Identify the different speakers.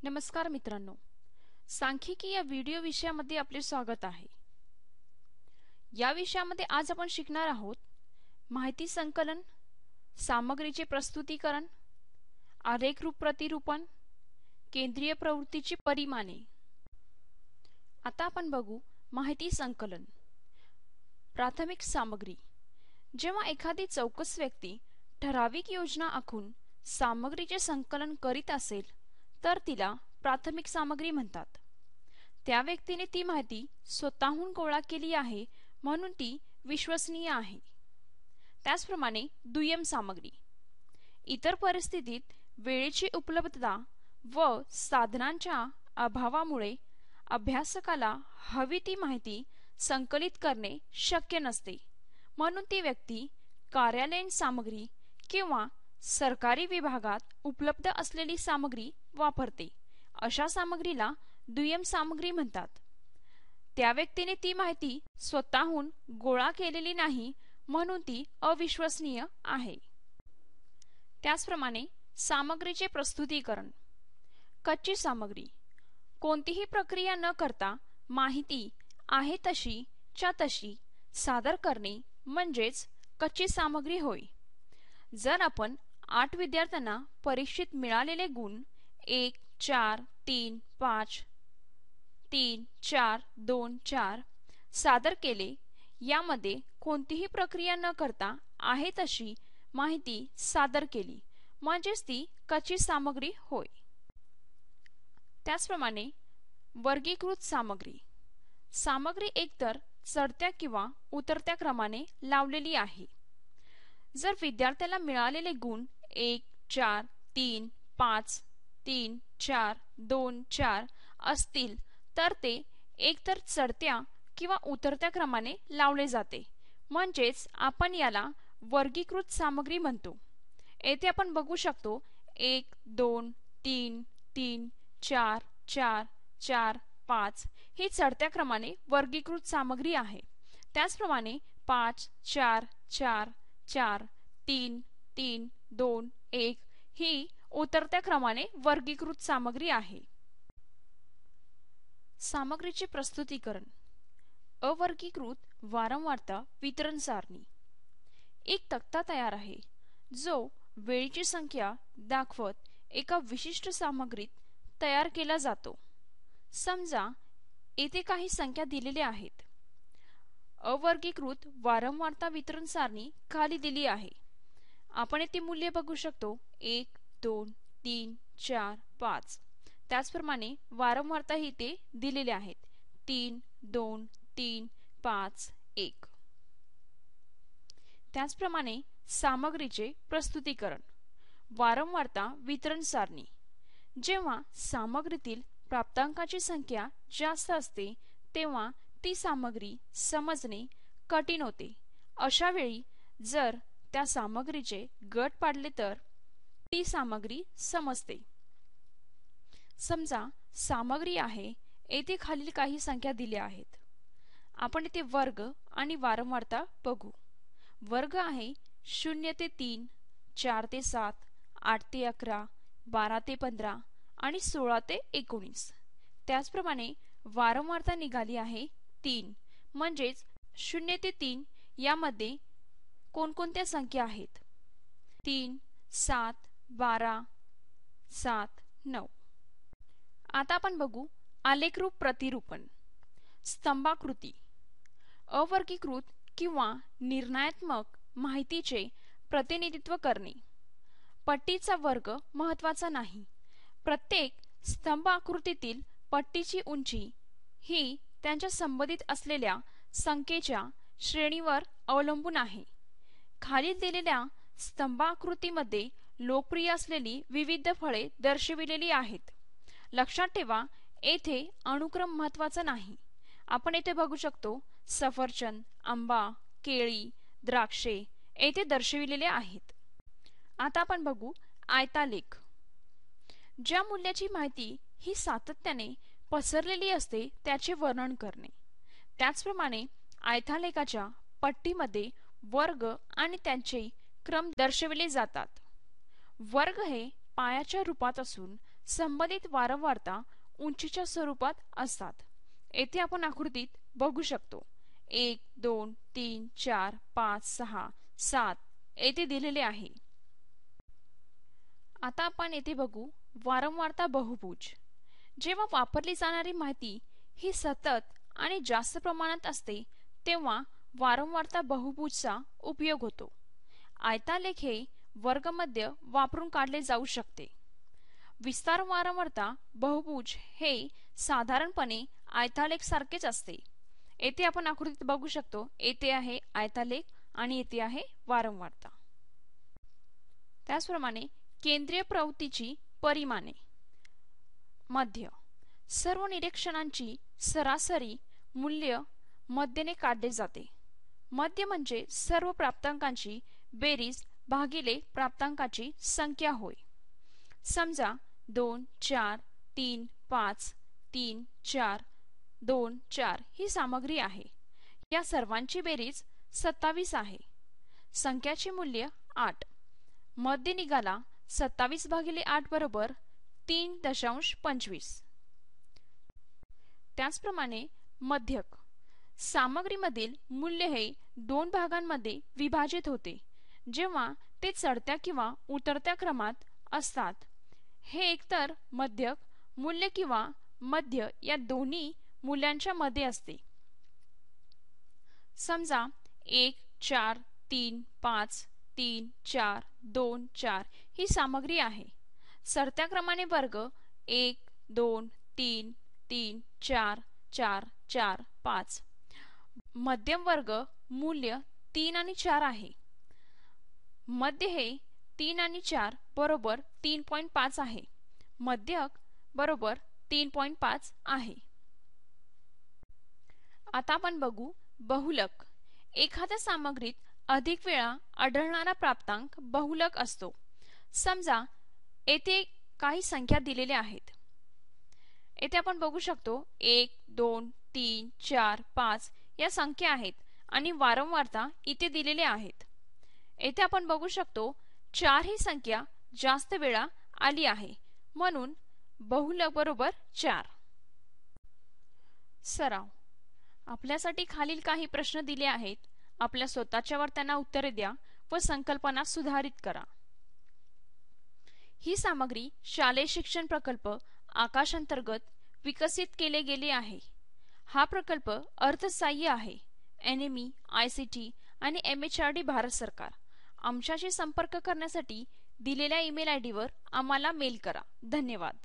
Speaker 1: नमस्कार मित्रांनो, सांख्यिकी या व्हिडिओ विषयामध्ये आपले स्वागत आहे। या विषयामध्ये आज आपण शिकणार आहोत माहिती संकलन, सामग्रीचे प्रस्तुतीकरण, आलेखरूप प्रतिरूपण, केंद्रीय प्रवृत्तीची परिमाणे। आता आपण बघू माहिती संकलन। प्राथमिक सामग्री। जेव्हा एखादी चौकस व्यक्ती ठराविक योजना आखून सामग्रीचे संकलन करीत असेल तर तिला प्राथमिक सामग्री म्हणतात। त्या व्यक्तीने ती माहिती स्वतःहून गोळा केली आहे म्हणून ती विश्वसनीय आहे। त्याचप्रमाणे दुय्यम सामग्री। इतर परिस्थितीत वेळेची उपलब्धता व साधनांच्या अभावामुळे अभ्यासकाला हवी ती माहिती संकलित करणे शक्य नसते, म्हणून ती व्यक्ती कार्यालयीन सामग्री किंवा सरकारी विभागात उपलब्ध असलेली सामग्री वापरते। अशा सामग्रीला दुय्यम सामग्री म्हणतात। त्या व्यक्तीने ती माहिती स्वतःहून गोळा केलेली नाही म्हणून ती अविश्वसनीय आहे। त्याचप्रमाणे सामग्रीचे प्रस्तुतीकरण। कच्ची सामग्री। कोणतीही प्रक्रिया न करता माहिती आहे तशी च्या तशी सादर करणे म्हणजेच कच्ची सामग्री होय। जर आपण 8 विद्यार्थ्यांना परीक्षेत मिळालेले गुण 1 4 3 5 3 4 2 4 सादर केले, यामध्ये कोणतीही प्रक्रिया न करता आहे तशी माहिती सादर केली म्हणजेच ती कच्ची सामग्री होय। त्याचप्रमाणे वर्गीकृत सामग्री। सामग्री एकतर चढत्या किंवा उतरत्या क्रमाने लावलेली आहे। जर विद्यार्थ्याला मिळालेले गुण 1 4 3 5 3 4 2 4 असतील तर ते एकतर चढत्या किंवा उतरत्या क्रमाने लावले जाते, म्हणजेच आपण याला वर्गीकृत सामग्री म्हणतो। येथे आपण बघू शकतो 1 2 3 3 4 4 4 5 ही चढत्या क्रमाने वर्गीकृत सामग्री आहे। त्याचप्रमाणे 5 4 4 4 3 3 2 1 ही उतरत्या क्रमाने वर्गीकृत सामग्री आहे। सामग्रीचे प्रस्तुतीकरण। अवर्गीकृत वारंवारता वितरण सारणी। एक तक्ता तयार आहे जो वेळेची संख्या दाखवत एका विशिष्ट सामग्रीत तयार केला जातो। समजा येथे काही संख्या दिलेल्या आहेत। अवर्गीकृत वारंवारता वितरण सारणी खाली दिली आहे। आपण येथे मूल्य बघू शकतो 1 2 3 4 5। त्याचप्रमाणे वारंवारता ही ते दिलेले आहेत 3 2 3 5 1। त्याचप्रमाणे सामग्रीचे प्रस्तुतीकरण। वारंवारता वितरण सारणी। जेव्हा सामग्रीतील प्राप्तांकाची संख्या जास्त असते तेव्हा ती सामग्री समजणे कठीण होते। अशा वेळी जर त्या सामग्रीचे गट पाडले तर ती सामग्री समजते। समजा सामग्री आहे, येथे खालील काही संख्या दिल्या आहेत। आपण इथे वर्ग आणि वारंवारता बघू। वर्ग आहे 0 ते 3 4 ते 7 8 ते 11 12 ते 15 आणि 16 ते 19। त्याचप्रमाणे वारंवारता निघाली आहे 3, म्हणजेच 0 ते 3 यामध्ये कोणकोणत्या संख्या आहेत 3 7 12 7 9। आता आपण बघू आलेखरूप प्रतिरूपण। स्तंभाकृती। अवर्गीकृत किंवा निर्णयात्मक माहितीचे प्रतिनिधित्व करणे। पट्टीचा वर्ग महत्त्वाचा नाही। प्रत्येक स्तंभ आकृतीतील पट्टीची उंची ही त्यांच्या संबंधित असलेल्या संख्येच्या श्रेणीवर अवलंबून आहे। खालील दिलेल्या स्तंभाकृतीमध्ये लोकप्रिय असलेली विविध फळे दर्शविलेली आहेत। लक्षात ठेवा, येथे अनुक्रम महत्त्वाचा नाही। आपण येथे बघू शकतो सफरचंद, आंबा, केळी, द्राक्षे येथे दर्शविलेले आहेत। आता आपण बघू आयतालेख। ज्या मूल्याची माहिती ही सातत्याने पसरलेली असते त्याचे वर्णन करणे। त्याचप्रमाणे आयतालेखाच्या पट्टीमध्ये वर्ग आणि त्यांचे क्रम दर्शविले जातात। वर्ग हे पायाच्या रूपात असून संबंधित वारंवारता उंचीच्या स्वरूपात असतात. येथे आपण आकृतीत बघू शकतो 1 2 3 4 5 6 7 येथे दिलेले आहे. आता आपण येथे बघू वारंवारता बहुभुज. जेव्हा वापरली जाणारी माहिती ही सतत आणि जास्त प्रमाणात असते तेव्हा वारंवारता बहुभुजचा उपयोग होतो. आयतालेख हे वर्गमध्य वापरून काढले जाऊ शकते. विस्तार वारंवारता बहुभुज हे साधारणपणे आयतालेख सारखेच असते. येथे आपण आकृतीत बघू शकतो येथे आहे आयतालेख आणि येथे आहे वारंवारता. त्याचप्रमाणे केंद्रीय प्रवृत्तीची परिमाणे. मध्य सर्व निरीक्षणांची सरासरी मूल्य मध्यने काढले जाते. मध्य म्हणजे सर्व प्राप्तांकांची बेरीज भागिले प्राप्तांकाची संख्या होय. समजा 2 4 3 5 3 4 2 4 ही सामग्री आहे. या सर्वांची बेरीज 27 आहे. संख्याचे मूल्य 8. मध्य निघाला 27 भागिले 8 बरोबर 3.25. त्याचप्रमाणे मध्यक सामग्रीमधील मूल्य हे 2 भागांमध्ये विभाजित होते जेव्हा ते चढत्या किंवा उतरत्या क्रमात असतात. हे एकतर मध्यक मूल्य किंवा मध्य या दोन्ही मूल्यांच्या मध्ये असते. समजा 1 4 3 5 3 4 2 4 ही सामग्री आहे. चढत्या क्रमाने वर्ग 1 2 3 3 4 4 4 5. मध्यम वर्ग मूल्य 3 आणि 4 आहे. मध्य हे 3 आणि 4 बरोबर 3.5 आहे. मध्यक बरोबर 3.5 आहे. आता आपण बघू बहुलक. एखाद्या सामग्रीत अधिक वेळा आढळणारा प्राप्तांक बहुलक असतो. समजा येथे काही संख्या दिलेल्या आहेत. येथे आपण बघू शकतो 1 2 3 4 5 या संख्या आहेत आणि वारंवारता इथे दिलेल्या आहेत. येथे आपण बघू शकतो 4 ही संख्या जास्त वेळा आली आहे म्हणून बहुलक बरोबर 4. सराव. आपल्यासाठी खालील काही प्रश्न दिले आहेत. आपल्या स्वतःच्यावर त्यांना उत्तरे द्या व संकल्पना सुधारित करा. ही सामग्री शालेय शिक्षण प्रकल्प आकाश अंतर्गत विकसित केले गेले आहे. हा प्रकल्प अर्थसहाय्य आहे NME, ICT आणि MHRD भारत सरकार. आमच्याशी संपर्क करण्यासाठी दिलेल्या ईमेल ID वर आम्हाला मेल करा. धन्यवाद.